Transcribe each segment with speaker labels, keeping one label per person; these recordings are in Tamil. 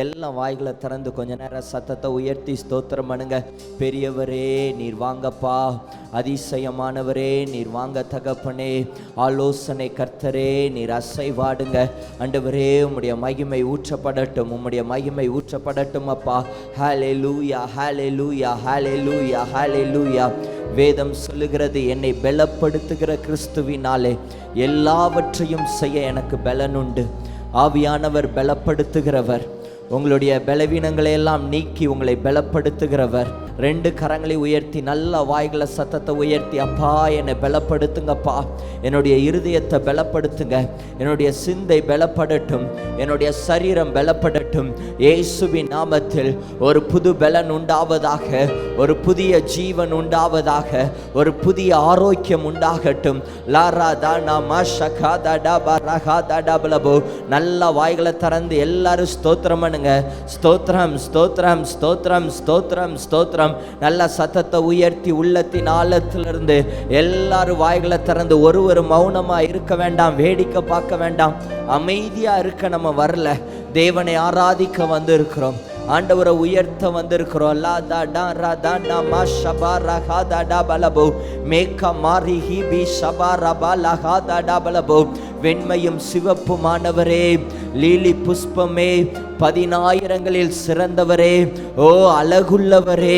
Speaker 1: எல்லாம் வாய்களை திறந்து கொஞ்ச நேரம் சத்தத்தை உயர்த்தி ஸ்தோத்திரம் பண்ணுங்க. பெரியவரே நீர் வாங்கப்பா, அதிசயமானவரே நீர் வாங்க தகப்பனே, ஆலோசனை கர்த்தரே நீர் அசைவாடுங்க. ஆண்டவரே உம்முடைய மகிமை ஊற்றப்படட்டும், உம்முடைய மகிமை ஊற்றப்படட்டும் அப்பா. ஹல்லேலூயா ஹல்லேலூயா ஹல்லேலூயா ஹல்லேலூயா. வேதம் சொல்லுகிறது, என்னை பலப்படுத்துகிற கிறிஸ்துவினாலே எல்லாவற்றையும் செய்ய எனக்கு பலனுண்டு. ஆவியானவர் பலப்படுத்துகிறவர், உங்களுடைய பலவீனங்களை எல்லாம் நீக்கி உங்களை பலப்படுத்துகிறவர். 2 கரங்களை உயர்த்தி நல்ல வாய்களை சத்தத்தை உயர்த்தி, அப்பா என்னை பலப்படுத்துங்கப்பா, என்னுடைய இருதயத்தை பலப்படுத்துங்க, என்னுடைய சிந்தை பலப்படட்டும், என்னுடைய சரீரம் பலப்படட்டும். இயேசுவின் நாமத்தில் ஒரு புது பலன் உண்டாவதாக, ஒரு புதிய ஜீவன் உண்டாவதாக, ஒரு புதிய ஆரோக்கியம் உண்டாகட்டும். நல்ல வாய்களை திறந்து எல்லாரும் ஸ்தோத்திரம் பண்ணுங்க. ஸ்தோத்திரம் ஸ்தோத்திரம் ஸ்தோத்திரம் ஸ்தோத்திரம் ஸ்தோத்திரம். நல்ல சத்தத்தை உயர்த்தி உள்ளத்தின் ஆழத்திலிருந்து எல்லாரும் வாய்களை திறந்து, ஒரு மௌனமா இருக்க வேண்டாம், வேடிக்கை பார்க்க வேண்டாம், அமைதியா இருக்க நம்ம வரல, தேவனை ஆராதிக்க வந்து இருக்கிறோம், ஆண்டவரை உயர்த்த வந்திருக்கிறோம். வெண்மையும் சிவப்புமானவரே, லீலி புஷ்பமே, 10,000களில் சிறந்தவரே, ஓ அழகுள்ளவரே,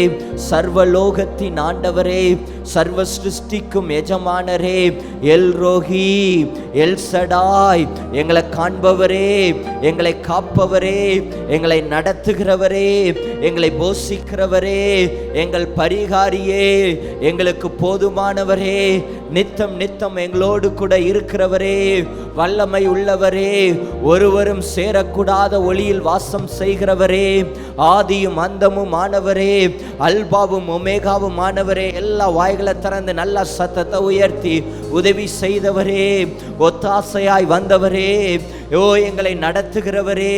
Speaker 1: சர்வலோகத்தின் ஆண்டவரே, சர்வ சிருஷ்டிக்கும் எஜமானரே, எல் ரோஹி எல் சடாய், எங்களை காண்பவரே, எங்களை காப்பவரே, எங்களை நடத்துகிறவரே, எங்களை போஷிக்கிறவரே, எங்கள் பரிகாரியே, எங்களுக்கு போதுமானவரே, நித்தம் நித்தம் எங்களோடு கூட இருக்கிறவரே, வல்லமை உள்ளவரே, ஒருவரும் சேரக்கூடாத ஒளியில் வாசம் செய்கிறவரே, ஆதியும் அந்தமும் ஆனவரே, அல்பாவும் ஒமேகாவும் ஆனவரே. எல்லா வாய்களை திறந்து நல்ல சத்தத்தை உயர்த்தி, உதவி செய்தவரே, ஒத்தாசையாய் வந்தவரே, ஓ எங்களை நடத்துகிறவரே,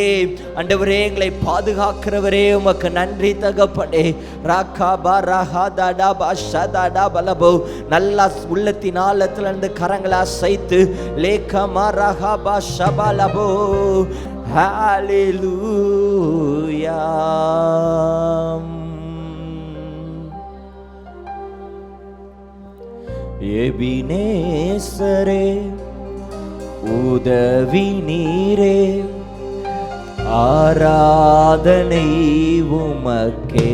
Speaker 1: ஆண்டவரே எங்களை பாதுகாக்கிறவரே, உமக்கு நன்றி தகப்பனே. நல்ல உள்ளத்தின் ஆழத்துல இருந்து கரங்களை அசைத்து ஹல்லேலூயா. எபினேசரே உதவி நீரே, ஆராதனை உமக்கே.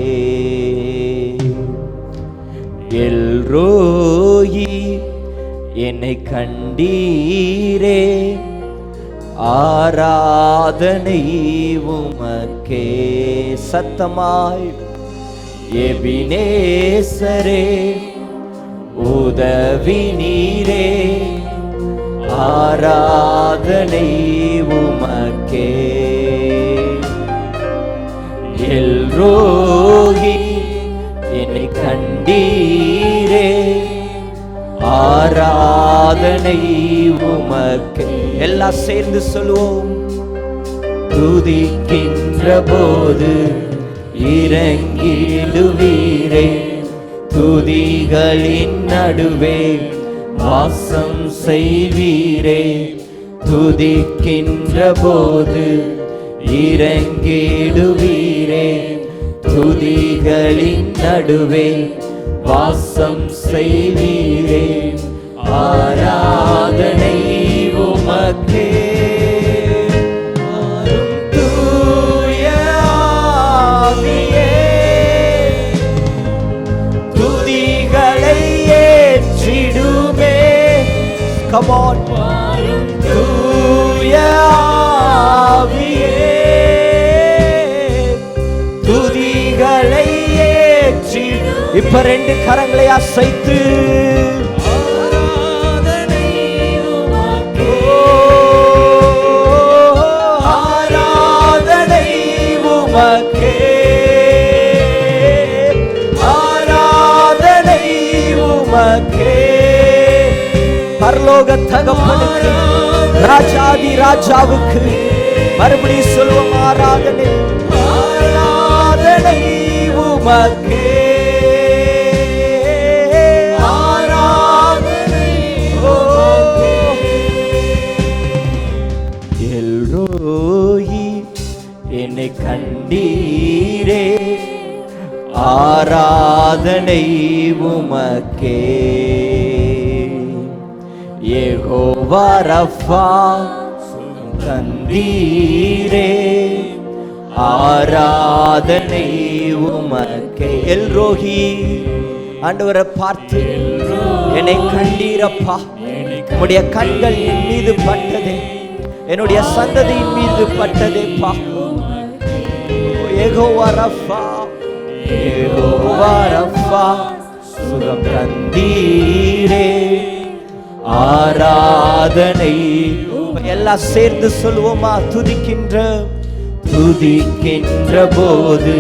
Speaker 1: எல் ரோஹி என்னை கண்டீரே, ஆராதனை உமக்கே. சத்தமாய் எபினேசரே உதவி நீரே, ஆராதனை உமக்கே. எல் ரோஹி என்னை கண்டீரே, ஆராதனை உமக்கே. எல்லாம் சேர்ந்து சொல்லுவோம். துதிக்கின்ற போது இறங்கிடுவீரே, துதிகளின் நடுவே வாசம் செய்வீரே, துதிக்கின்ற போது இறங்கிடுவீரே, துதிகளின் நடுவே வாசம் செய்வீரே, ஆராதனை உமக்கே. தூய ஆவியே, துதிகளை ஏற்றிடுமே. Come on. தூய ஆவியே, துதிகளை ஏற்றி. இப்ப 2 கரங்களை அசைத்து ஆராதனை உமக்கே, ஆராதனை உமக்கே, ஆராதனை உமக்கே. பரலோக தகப்பனுக்கு, ராஜாதி ராஜாவுக்கு மறுபடியும் சொல்லுவோம், ஆராதனை, ஆராதனை உமக்கே, ஆராதனை உமக்கே. எல் ரோஹி என்னை கண்டீரே, ஆராதனை உமக்கே. யெகோவா ரஃபா தந்தீரே, ஆராதனை உமக்கே. எல்ரோஹி, ஆண்டவரை பார்த்து என்னை கண்டீரப்பா, உம்முடைய கண்கள் என் மீது பட்டதே, என்னுடைய சந்ததியின் மீது பட்டதேப்பா. யெகோவா ரஃபா, யெகோவா ரஃபா சுகம் தந்தீரே, ஆராதனை. எல்லாம் சேர்ந்து சொல்லுவோமா? துதிக்கின்ற போது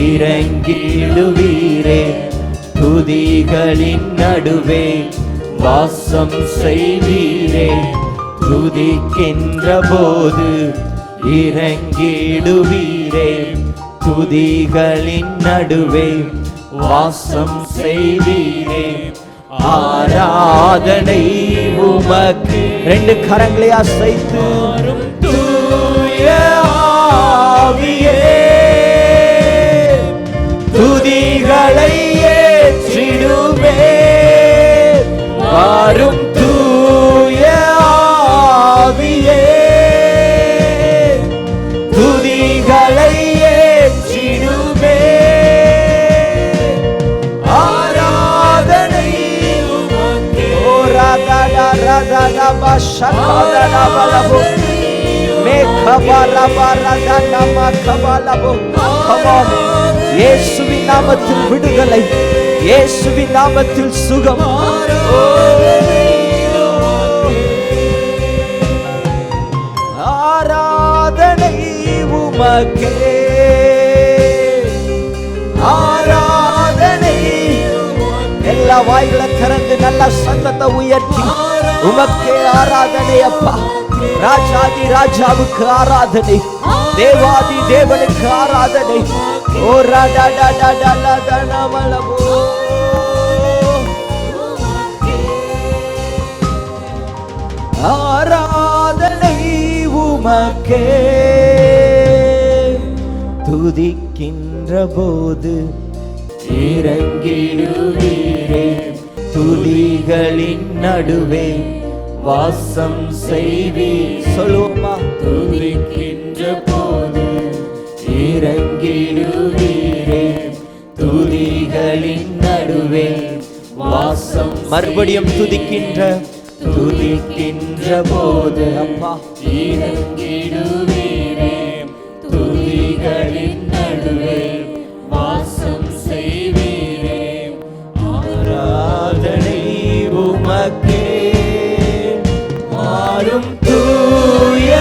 Speaker 1: இறங்கிடுவீரே, துதிகளின் நடுவே வாசம் செய்வீரே. துதிக்கின்ற போது இறங்கிடுவீரே, துதிகளின் நடுவே வாசம் செய்வீரே. ஆராதனை உமக்கு. ரெண்டு கரங்களை அசைத்து தூய ஆவியே, துதிகளை ஏற்றிடுமே, வாரும் தூய ஆவியே, துதிகளை ஏற்றிடுமே. ஆராதனை உமக்கே. ஓ ராதா ராதா பாஷகதா பலபோ மேகபலபரதனமகபலபோ. Come on. இயேசுவின் நாமத்தில் விடுதலை, இயேசுவின் நாமத்தில் சுகம். ஆராதனை உமக்கே, ஆராதனை. எல்லா வாய்களை திறந்து நல்ல சத்தத்தை உயர்த்தி உமக்கே ஆராதனை அப்பா. ராஜாதி ராஜாவுக்கு ஆராதனை, தேவாதி தேவனுக்கு ஆராதனை. ஓ ராடா டாடா டாடா தனமலபோ. ஆராதனை உமக்கே. துதிக்கின்ற போது இறங்கிடுவீரே, துதிகளின் நடுவே வாசம் செய்வீர். சொல்லுவோமா? துதிக்கின்ற போது இறங்கிடுவீரே, துதிகளின் நடுவே வாசம். மறுபடியும் துதிக்கின்ற போது அப்பா இறங்கிடுவீரே, துதிகளின் நடுவே வாசம் செய்வீரே. ஆராதனை உமக்கே, மாறும் தூய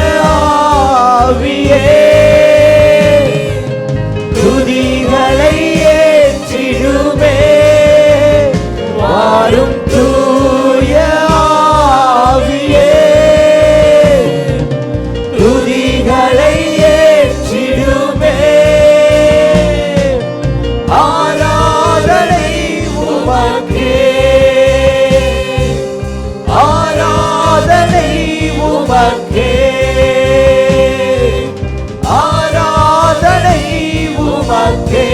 Speaker 1: ஆவியே, துதிகளை ஏற்றிடுமே, வாரும் தூய ஆவியே, துதிகளை ஏற்றிடுமே. ஆராதனை உமக்கே, ஆராதனை உமக்கே, ஆராதனை உமக்கே,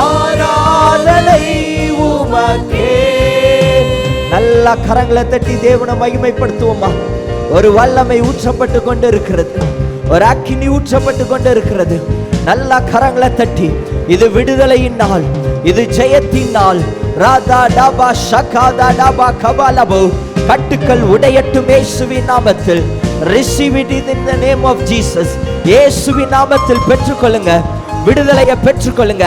Speaker 1: ஆராதனை உமக்கே. நல்ல கரங்களை தட்டி தேவனை மகிமைப்படுத்துவோமா? ஒரு வல்லமை ஊற்றப்பட்டு கொண்டு இருக்கிறது, ஒரு அக்கினி ஊற்றப்பட்டு கொண்டு இருக்கிறது. நல்ல கரங்களை தட்டி, இது விடுதலையின் நாள், இது ஜெயத்தின் நாள். ராதா டாபா ஷகாதா டாபா கபாலபோ. கட்டுக்கள் உடையட்டும் இயேசுவின் நாமத்தில். Receive it in the name of Jesus. இயேசுவின் நாமத்தில் பெற்றுக்கொள்ளுங்க, விடுதலையை பெற்றுக்கொள்ளுங்க,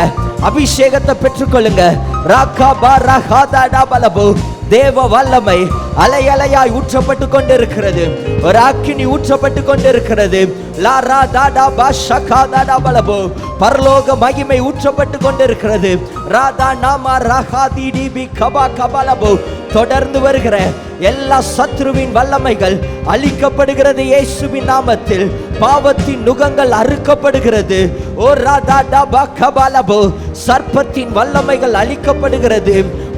Speaker 1: அபிஷேகத்தை பெற்றுக்கொள்ளுங்க. ராகா பாரஹாதா டாபலபோ. தேவ வல்லமை அலை அலையாய் ஊற்றப்பட்டு கொண்டிருக்கிறது, ஒரு அக்கினி ஊற்றப்பட்டு கொண்டிருக்கிறது. லாரா தாடா பாஷகா தாடா பலபோ. பரலோக மகிமை ஊற்றப்பட்டு கொண்டிருக்கிறது. ராதா நாமா ரஹாதி டிபி கபா கபலபோ. தொடர்ந்து வருகிற எல்லா சத்ருவின் வல்லமைகள் அழிக்கப்படுகிறது இயேசுவின் நாமத்தில். பாவத்தின் நுகங்கள் அறுக்கப்படுகிறது. ஓ ராதா டாபா கபலபோ. சர்ப்பத்தின் வல்லமைகள் அழிக்கப்படுகிறது,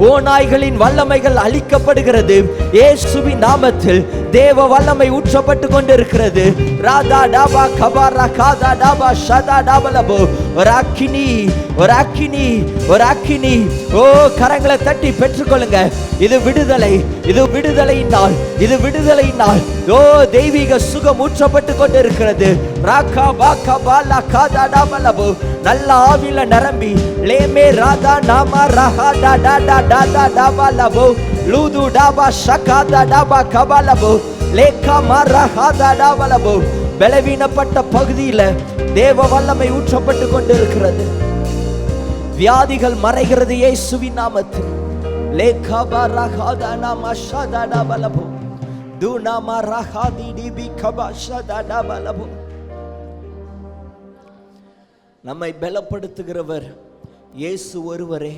Speaker 1: ஓநாய்களின் வல்லமைகள் அழிக்கப்படுகிறது இயேசுவின் நாமத்தில். தேவ வல்லமை ஊற்றப்பட்டு கொண்டிருக்கிறது. ராதா டாபா டபா கபாரா காதா டபா ஷதா டபலபோ. ஒரு அக்கினி, ஒரு அக்கினி, ஒரு அக்கினி. ஓ, கரங்களை தட்டி பெற்றுக்கொள்ளுங்க. இது விடுதலை, இது விடுதலையின் நாள், இது விடுதலையின் நாள். ஓ, தெய்வீக சுகம் ஊற்றப்பட்டு கொண்டு இருக்கிறது. ராகா பாகா பாலா காதா டபலபோ. நல்ல ஆவில நிரம்பி லேமே ராதா நாமா ரஹா டா டா டா டா டா டபலபோ. லூது டபா ஷகாதா டபா கபலபோ. லேகா மரஹா டா டபலபோ. பலவீனப்பட்ட பகுதியில் தேவ வல்லமை ஊற்றப்பட்டு கொண்டு இருக்கிறது. வியாதிகள் மறைகிறது இயேசுவின் நாமத்தில். லேகா பரஹாதா நாமா ஷதா டபலபோ. துநாமா ரஹாதி டிபி கபா ஷதா டபலபோ. நம்மை பலப்படுத்துகிறவர் இயேசு ஒருவரே.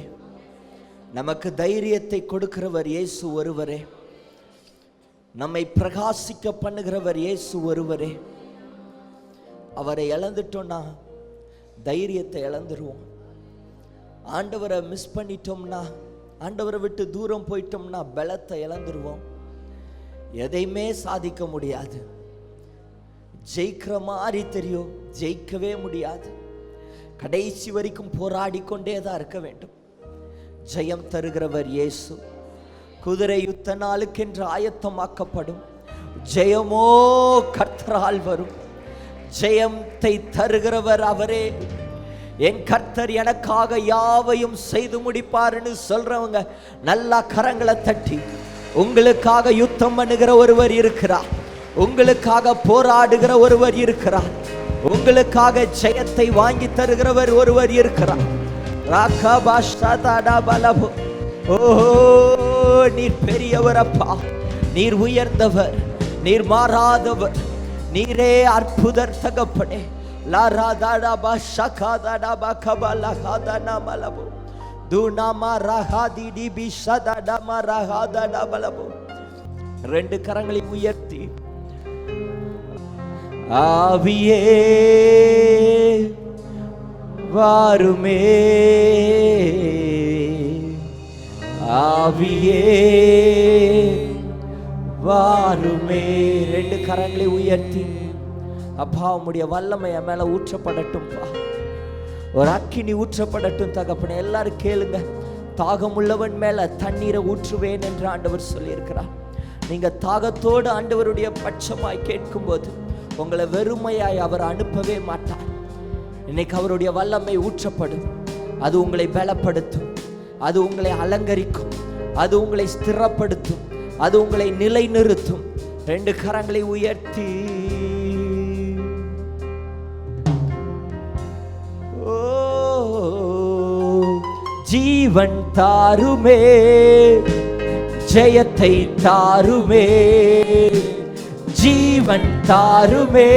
Speaker 1: நமக்கு தைரியத்தை கொடுக்கிறவர் இயேசு ஒருவரே. நம்மை பிரகாசிக்க பண்ணுகிறவர் இயேசு ஒருவரே. அவரை இழந்துட்டோம்னா தைரியத்தை இழந்துருவோம். ஆண்டவரை மிஸ் பண்ணிட்டோம்னா, ஆண்டவரை விட்டு தூரம் போயிட்டோம்னா பலத்தை இழந்துருவோம். எதையுமே சாதிக்க முடியாது. ஜெயிக்கிற மாதிரி தெரியும், ஜெயிக்கவே முடியாது. கடைசி வரைக்கும் போராடி கொண்டே தான் இருக்க வேண்டும். ஜெயம் தருகிறவர் இயேசு. குதிரை யுத்த நாளுக்கென்று ஆயத்தமாக்கப்படும். ஜெயமோ கர்த்தரால் வரும். ஜெயத்தை தருகிறவர் அவரே. என் கர்த்தர் எனக்காக யாவையும் செய்து முடிப்பார்னு சொல்றவங்க நல்லா கரங்களை தட்டி, உங்களுக்காக யுத்தம் பண்ணுகிற ஒருவர் இருக்கிறார், உங்களுக்காக போராடுகிற ஒருவர் இருக்கிறார், உங்களுக்காக ஜெயத்தை வாங்கி தருகிறவர் ஒருவர் இருக்கிறார். ஓஹோ, நீர் பெரியவர் அப்பா, நீர் உயர்ந்தவர், நீர் மாறாதவர், நீரே அற்புதர் தகப்பனே. லாராதாடா ஷகாதாடா கபலஹாதா மலபோ. துநாமா ரஹாதி டிபி ஷதாடா ரஹாதா மலபோ. ரெண்டு கரங்களை உயர்த்தி, ஆவியே வாருமே, ஆவியே வாருமே. ரெண்டு கரங்களை உயர்த்தி, அப்பா உம்முடைய வல்லமை என் மேல ஊற்றப்படட்டும்பா. ஒரு அக்கினி ஊற்றப்படட்டும் தகப்பனே. எல்லாரும் கேளுங்க. தாகம் உள்ளவன் மேல தண்ணீரை ஊற்றுவேன் என்று ஆண்டவர் சொல்லியிருக்கிறார். நீங்க தாகத்தோடு ஆண்டவருடைய பட்சமாய் கேட்கும்போது உங்களை வெறுமையாய் அவர் அனுப்பவே மாட்டார். இன்னைக்கு அவருடைய வல்லமை ஊற்றப்படும். அது உங்களை பலப்படுத்தும், அது உங்களை அலங்கரிக்கும், அது உங்களை ஸ்திரப்படுத்தும், அது உங்களை நிலைநிறுத்தும். ரெண்டு கரங்களை உயர்த்தி, ஓ ஜீவன் தாருமே, ஜெயத்தை தாருமே, ஜீவன் தாருமே,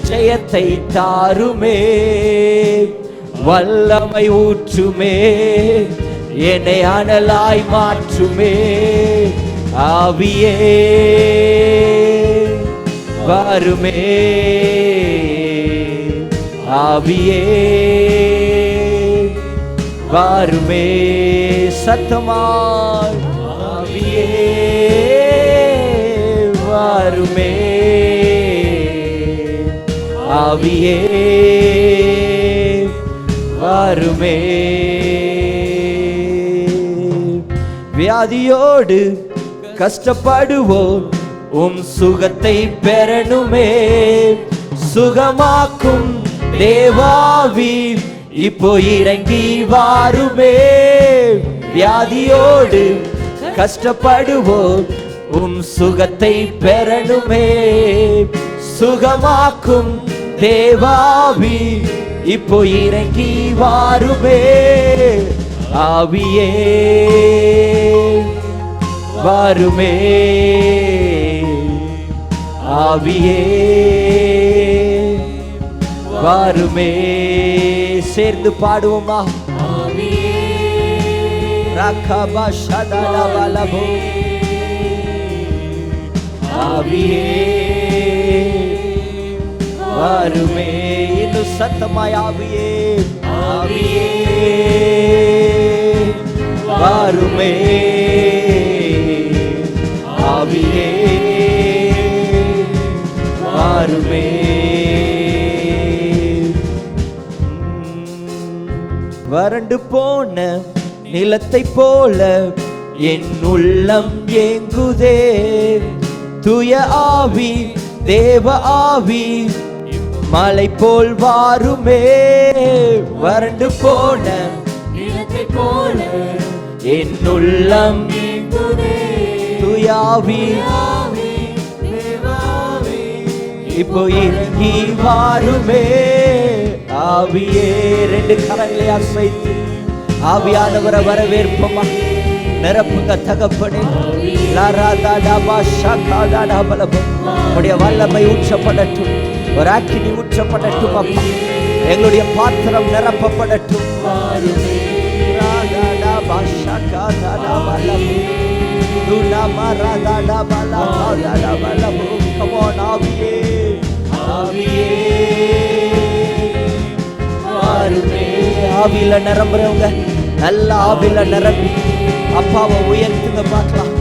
Speaker 1: ஜெயத்தை தாருமே, வல்லமை ஊற்றுமே, என்னை அனலாய் மாற்றுமே. ஆவியே வாருமே, ஆவியே வாருமே. சத்தமாய் ஆவியே வாருமே, ஆவியே வாருமே. வியாதியோடு கஷ்டப்படுவோம், உம் சுகத்தை பெறணுமே. சுகமாக்கும் தேவாவி இப்போ இறங்கி வாருமே. வியாதியோடு கஷ்டப்படுவோம், உம் சுகத்தை பெறணுமே. சுகமாக்கும் தேவாவி இப்போ இறங்கி வாருமே. ஆவியே வாருமே, ஆவியே வாருமே. சேர்ந்து பாடுவோமா? ஆவியே ரகபா ஷதா பலபோ. ஆவியே வாருமே. இன்னும் சத்தமாய் ஆவியே, ஆவியே வாருமே, ஆவியே வாருமே. வறண்டு போன நிலத்தை போல என் உள்ளம் ஏங்குதே. தூய ஆவி தேவ ஆவி மலை போல் வாருமே. வறண்டு போன நிலத்தை போல என் உள்ளம் ஏங்குதே. தூய ஆவி இப்போ இறங்கி வாருமே. ஆவியே, ரெண்டு கரங்களை அசைத்து ஆவியானவரை வரவேற்போமா. நிரப்புங்க தகப்பனே. உடைய வல்லமை ஊற்றப்படட்டும், ஒரு அக்கினி ஊற்றப்படட்டும் அப்பா. எங்களுடைய பாத்திரம் நிரப்பப்படட்டும். ஆவியில நிரம்புறவங்க நல்ல ஆவியில நிரம்பி அப்பாவை உயர்த்துங்க பார்க்கலாம்.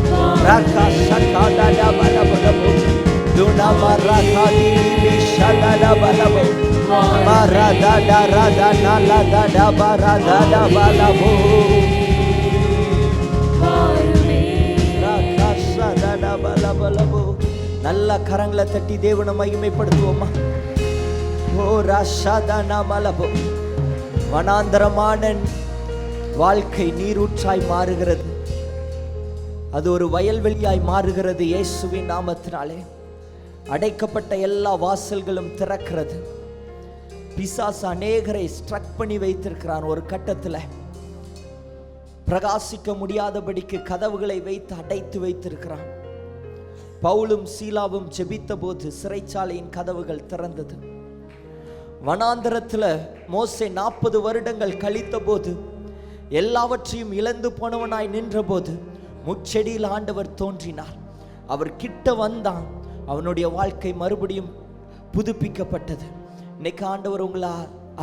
Speaker 1: நல்ல கரங்களை தட்டி தேவனை மகிமைப்படுத்துவோமா. ஓ ராஷாதானா மலபோ. வனாந்தரமான வாழ்க்கை நீரூற்றாய் மாறுகிறது, அது ஒரு வயல்வெளியாய் மாறுகிறது இயேசுவின் நாமத்தினாலே. அடைக்கப்பட்ட எல்லா வாசல்களும் திறக்கிறது. பிசாசு அநேகரை ஸ்ட்ரக் பண்ணி வைத்திருக்கிறான். ஒரு கட்டத்தில் பிரகாசிக்க முடியாதபடிக்கு கதவுகளை வைத்து அடைத்து வைத்திருக்கிறான். பவுலும் சீலாவும் ஜெபித்த போது சிறைச்சாலையின் கதவுகள் திறந்தது. வனாந்தரத்தில் மோசே 40 வருடங்கள் கழித்த போது எல்லாவற்றையும் இழந்து போனவனாய் நின்ற போது முச்செடியில் ஆண்டவர் தோன்றினார். அவர் கிட்ட வந்தான். அவனுடைய வாழ்க்கை மறுபடியும் புதுப்பிக்கப்பட்டது. இன்னைக்கு ஆண்டவர் உங்களை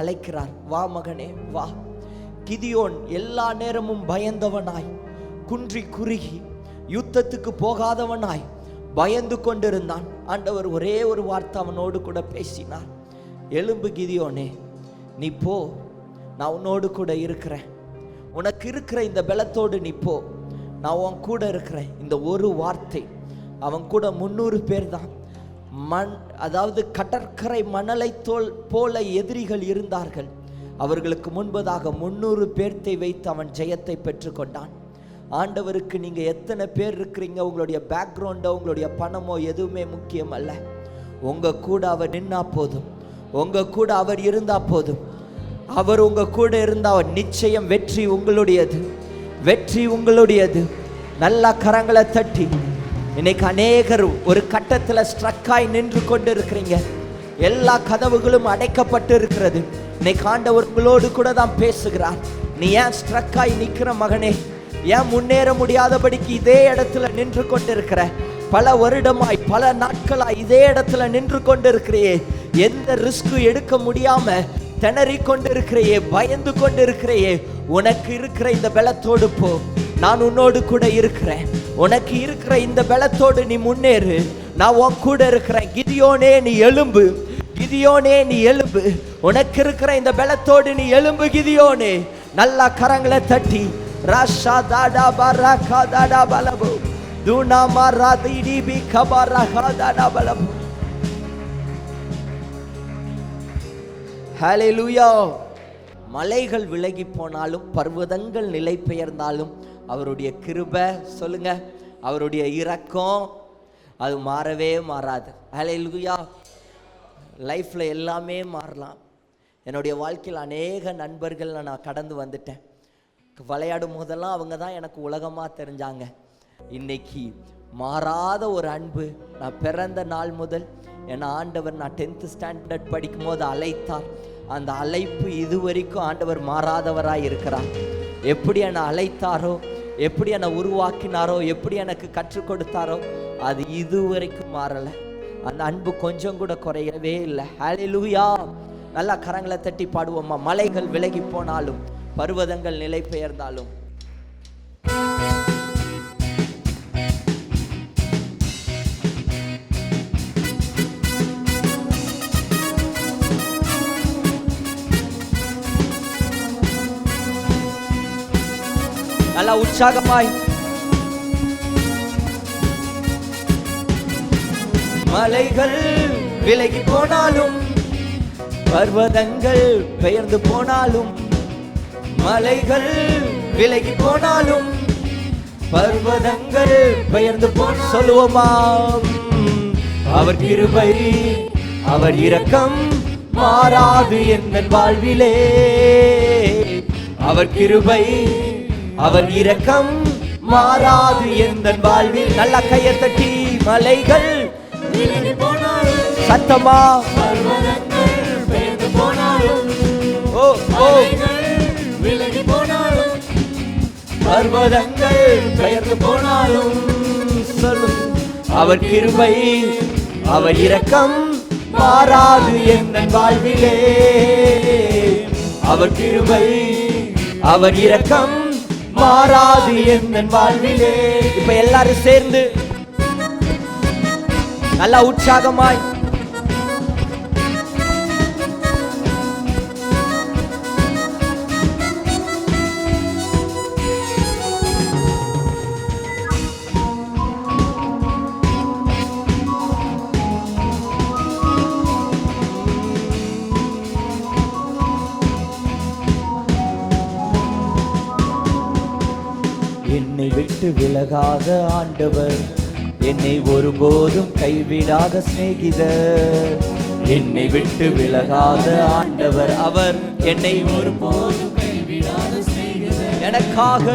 Speaker 1: அழைக்கிறார். வா மகனே வா. கிதியோன் எல்லா நேரமும் பயந்தவனாய், குன்றி குறுகி, யுத்தத்துக்கு போகாதவனாய் பயந்து கொண்டிருந்தான். ஆண்டவர் ஒரே ஒரு வார்த்தை அவனோடு கூட பேசினார். எழும்பு கிதியோனே, நீ போ, நான் உன்னோடு கூட இருக்கிறேன். உனக்கு இருக்கிற இந்த பலத்தோடு நீ போ, நான் உன் கூட இருக்கிறேன். இந்த ஒரு வார்த்தை. அவன் கூட 300 பேர் தான். அதாவது கடற்கரை மணலை போல எதிரிகள் இருந்தார்கள். அவர்களுக்கு முன்பதாக 300 பேர்த்தை வைத்து அவன் ஜெயத்தை பெற்றுக்கொண்டான். ஆண்டவருக்கு நீங்க எத்தனை பேர் இருக்கிறீங்க, உங்களுடைய பேக்ரவுண்டோ உங்களுடைய பணமோ எதுவுமே முக்கியம் அல்ல. உங்க கூட அவர் நின்னா போதும், உங்க கூட அவர் இருந்தா போதும். அவர் உங்க கூட இருந்தா நிச்சயம் வெற்றி உங்களுடையது, வெற்றி உங்களுடையது. நல்ல கரங்களை தட்டி. இன்னைக்கு அநேகர் ஒரு கட்டத்தில் ஸ்ட்ரக்காய் நின்று கொண்டு இருக்கிறீங்க. எல்லா கதவுகளும் அடைக்கப்பட்டு இருக்கிறது. இன்னைக்கு ஆண்டவர் உங்களோடு கூட தான் பேசுகிறார். நீ ஏன் ஸ்ட்ரக்காய் நிற்கிற மகனே? ஏன் முன்னேற முடியாதபடிக்கு இதே இடத்துல நின்று கொண்டு இருக்கிற? பல வருடமாய் பல நாட்களாய் இதே இடத்துல நின்று கொண்டு இருக்கிறையே, எந்த ரிஸ்க் எடுக்க முடியாம திணறி கொண்டு இருக்கிறையே, பயந்து கொண்டு இருக்கிறையே, உனக்கு இருக்கிற இந்த பலத்தோடு போ. நான் உன்னோடு கூட இருக்கிறேன். உனக்கு இருக்கிற இந்த பலத்தோடு நீ முன்னேறு. நான் உன் கூட இருக்கிறேன். கிதியோனே நீ எழும்பு, கிதியோனே நீ எழும்பு. உனக்கு இருக்கிற இந்த பலத்தோடு நீ எழும்பு கிதியோனே. நல்லா கரங்களை தட்டி. ராஷா தாடா பரகா தாடா பலபு துனா மராதிடி பி கபரகா தாடா பலபு. ஹல்லேலூயா. மலைகள் விலகி போனாலும் பர்வதங்கள் நிலை பெயர்ந்தாலும் அவருடைய கிருபை, சொல்லுங்க, அவருடைய இரக்கம் அது மாறவே மாறாது. ஹல்லேலூயா. லைஃப்பில் எல்லாமே மாறலாம். என்னுடைய வாழ்க்கையில் அநேக நண்பர்கள் நான் கடந்து வந்துட்டேன். விளையாடும் போதெல்லாம் அவங்க தான் எனக்கு உலகமாக தெரிஞ்சாங்க. இன்னைக்கு மாறாத ஒரு அன்பு. நான் பிறந்த நாள் முதல் என்னை ஆண்டவர், நான் 10th ஸ்டாண்டர்ட் படிக்கும் போது அழைத்தார். அந்த அழைப்பு இதுவரைக்கும் ஆண்டவர் மாறாதவராக இருக்கிறார். எப்படி என்னை அழைத்தாரோ, எப்படி என்னை உருவாக்கினாரோ, எப்படி எனக்கு கற்றுக் கொடுத்தாரோ, அது இதுவரைக்கும் மாறலை. அந்த அன்பு கொஞ்சம் கூட குறையவே இல்லை. ஹல்லேலூயா. நல்லா கரங்களை தட்டி பாடுவோம்மா. மலைகள் விலகி போனாலும் பர்வதங்கள் நிலை பெயர்ந்தாலும். நல்லா உற்சாகமாய். மலைகள் விலகி போனாலும், பர்வதங்கள் பெயர்ந்து போனாலும், மலைகள் விலகி போனாலும், பர்வதங்கள் பெயர்ந்து போன சொல்லுவோமா, அவர் கிருபை அவர் இரக்கம் மாறாது என் வாழ்விலே. அவர் கிருபை அவர் இரக்கம் மாறாது என் வாழ்வில். நல்ல கையை தட்டி. மலைகள் சத்தமா, ஓ ஓ விலகி போனாலும், பர்வதங்கள் பெயர்ந்து போனாலும், சொல்லும் அவர் கிருபை அவர் இரக்கம் மாறாது என் வாழ்விலே. அவர் கிருபை அவர் இரக்கம் மாறாது என் வாழ்விலே. இப்ப எல்லாரும் சேர்ந்து நல்லா உற்சாகமாய் என்னை விட்டு விலகாத ஆண்டவர், என்னை ஒருபோதும் கைவிடாத சிநேகிதர். என்னை விட்டு விலகாத ஆண்டவர், அவர் என்னை ஒருபோதும் கைவிடாத சிநேகிதர். எனக்காக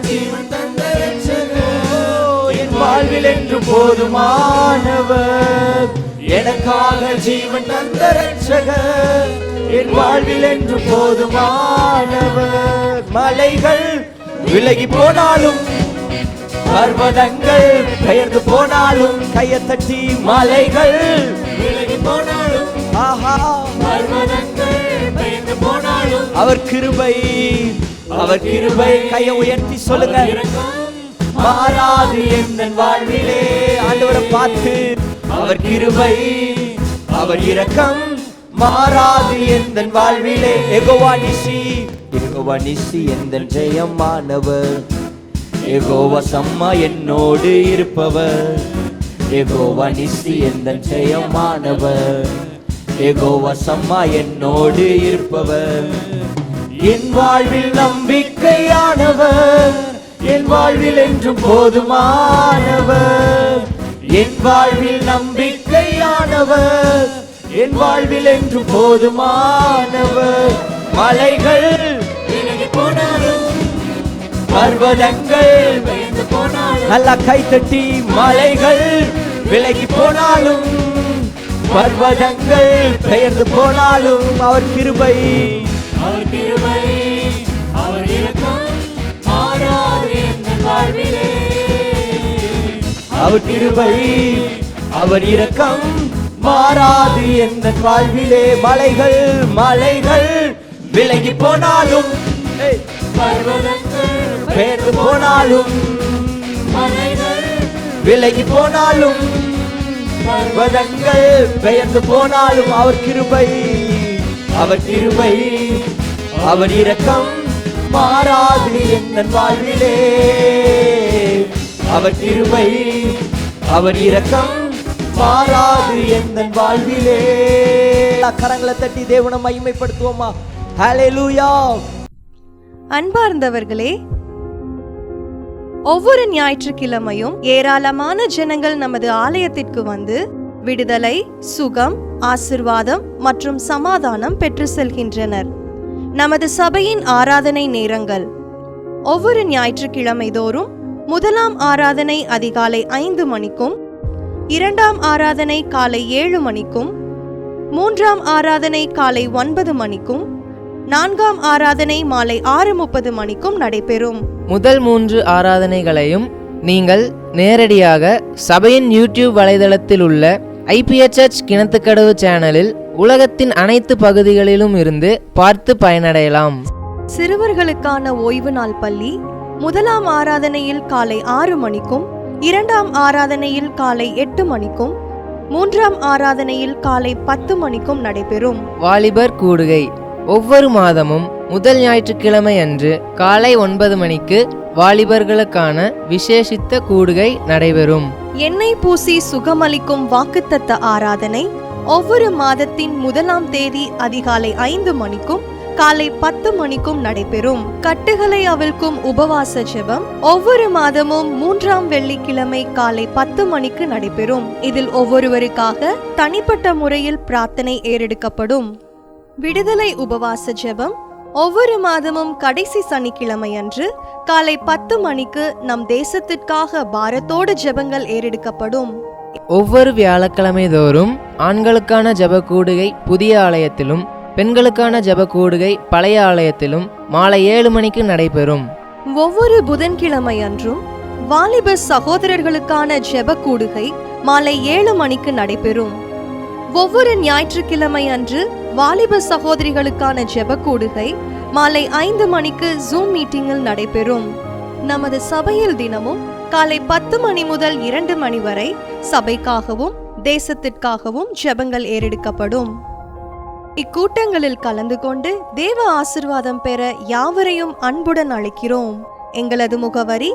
Speaker 1: ஜீவன் தந்த இரட்சகர், என் வாழ்வில் என்று போதுமானவர். எனக்காக ஜீவன் தந்த இரட்சகர், என் வாழ்வில் என்று போதுமானவர். மலைகள் விலகி போனாலும், பர்வதங்கள் பெயர்ந்து போனாலும், கையை தட்டி. மலைகள் விலகி போனாலும், ஆஹா, பர்வதங்கள் பெயர்ந்து போனாலும், அவர் கிருபை அவர் கிருபை. கையை உயர்த்தி சொல்லுங்க, மாறாது என் வாழ்விலே. ஆண்டவரை பார்த்து, அவர் கிருபை அவர் இரக்கம் மாறாது என் வாழ்விலே. யெகோவா நிசி யெகோவா நிசி எந்தன் ஜெயமானவர். யெகோவா சம்மா என்னோடு இருப்பவர். யெகோவா நிசி எந்தன் ஜெயமானவர். யெகோவா சம்மா என்னோடு இருப்பவர். என் வாழ்வில் நம்பிக்கையானவர், என் வாழ்வில் என்றும் போதுமானவர். என் வாழ்வில் நம்பிக்கையானவர், என் வாழ்வில் என்றும் போதுமானவர். மலைகள் விலகி போனாலும், பர்வதங்கள் பெயர்ந்து போனாலும், நல்லா கைத்தட்டி. மலைகள் விலகி போனாலும், பர்வதங்கள் பெயர்ந்து போனாலும், அவர் கிருபை அவர் கிருபை அவர் இரக்கம் மாறாது என் வாழ்விலே. அவர் கிருபை அவர் இரக்கம் மாறாது என் வாழ்விலே. மலைகள் மலைகள் விலகி போனாலும், பர்வதங்கள் பெயர்ந்து போனாலும், மலைகள் விலகி போனாலும், பர்வதங்கள் பெயர்ந்து போனாலும், அவர் கிருபை அவர் கிருபை அவர் இரக்கம் மாறாது என் வாழ்விலே. அவர் கிருபை அவர் இரக்கம் மாறாது என் வாழ்விலே. கரங்களை தட்டி தேவனை மகிமைப்படுத்துவோமா? ஹல்லேலூயா.
Speaker 2: அன்பார்ந்தவர்களே, ஒவ்வொரு ஞாயிற்றுக்கிழமையும் ஏராளமான ஜனங்கள் நமது ஆலயத்திற்கு வந்து விடுதலை, சுகம், ஆசிர்வாதம் மற்றும் சமாதானம் பெற்று செல்கின்றனர். நமது சபையின் ஆராதனை நேரங்கள்: ஒவ்வொரு ஞாயிற்றுக்கிழமை தோறும் முதலாம் ஆராதனை அதிகாலை 5 மணிக்கும், இரண்டாம் ஆராதனை காலை 7 மணிக்கும், மூன்றாம் ஆராதனை காலை 9 மணிக்கும், நான்காம் ஆராதனை மாலை 6:30 மணிக்கும் நடைபெறும்.
Speaker 3: முதல் 3 ஆராதனைகளையும் நீங்கள் நேரடியாக சபையின் யூடியூப் வலைதளத்தில் உள்ள IPHH கிணத்துக்கடவு சேனலில் உலகத்தின் அனைத்து பகுதிகளிலும் இருந்து பார்த்து பயனடையலாம்.
Speaker 2: சிறுவர்களுக்கான ஓய்வு நாள் பள்ளி முதலாம் ஆராதனையில் காலை 6 மணிக்கும், இரண்டாம் ஆராதனையில் காலை 8 மணிக்கும், மூன்றாம் ஆராதனையில் காலை 10 மணிக்கும் நடைபெறும்.
Speaker 3: வாலிபர் கூடுகை ஒவ்வொரு மாதமும் முதல் ஞாயிற்றுக்கிழமை அன்று காலை 9 மணிக்கு வாலிபர்களுக்கான விசேஷித்த கூடுகை நடைபெறும்.
Speaker 2: எண்ணெய் பூசி சுகமளிக்கும் வாக்குத்தத்த ஆராதனை ஒவ்வொரு மாதத்தின் 1ஆம் தேதி அதிகாலை 5 மணிக்கும் காலை 10 மணிக்கும் நடைபெறும். கட்டுகளை அவிழ்க்கும் உபவாச ஜெபம் ஒவ்வொரு மாதமும் 3ஆம் வெள்ளிக்கிழமை காலை 10 மணிக்கு நடைபெறும். இதில் ஒவ்வொருவருக்காக தனிப்பட்ட முறையில் பிரார்த்தனை ஏறெடுக்கப்படும். விடுதலை உபவாச ஜெபம் ஒவ்வொரு மாதமும் கடைசி சனிக்கிழமை அன்று காலை 10 மணிக்கு நம் தேசத்திற்காக பாரத்தோடு ஜெபங்கள் ஏறெடுக்கப்படும்.
Speaker 3: ஒவ்வொரு வியாழக்கிழமை தோறும் ஆண்களுக்கான ஜெப கூடுகை புதிய ஆலயத்திலும் பெண்களுக்கான ஜெப கூடுகை பழைய ஆலயத்திலும் மாலை 7 மணிக்கு நடைபெறும்.
Speaker 2: ஒவ்வொரு புதன்கிழமை அன்றும் வாலிப சகோதரர்களுக்கான ஜெப கூடுகை மாலை 7 மணிக்கு நடைபெறும். ஒவ்வொரு ஞாயிற்றுக்கிழமை அன்று வாலிப சகோதரிகளுக்கான ஜெப கூடுகை மாலை 5 மணிக்கு ஜூம் மீட்டிங்கில் நடைபெறும். நமது சபையில் தினமும் காலை 10 மணி முதல் 2 மணி வரை சபைக்காகவும் தேசத்திற்காகவும் ஜெபங்கள் ஏறெடுக்கப்படும். இக்கூட்டங்களில் கலந்து கொண்டு தேவ ஆசீர்வாதம் பெற யாவரையும் அன்புடன் அழைக்கிறோம். எங்களது முகவரி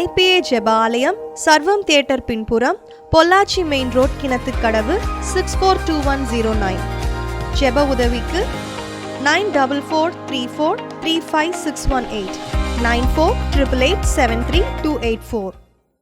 Speaker 2: IPA ஜெப ஆலயம், சர்வம் தியேட்டர் பின்புறம், பொள்ளாச்சி மெயின் ரோட், கிணத்துக்கடவு 642109. ஜெப உதவிக்கு 9443435618 9488873284.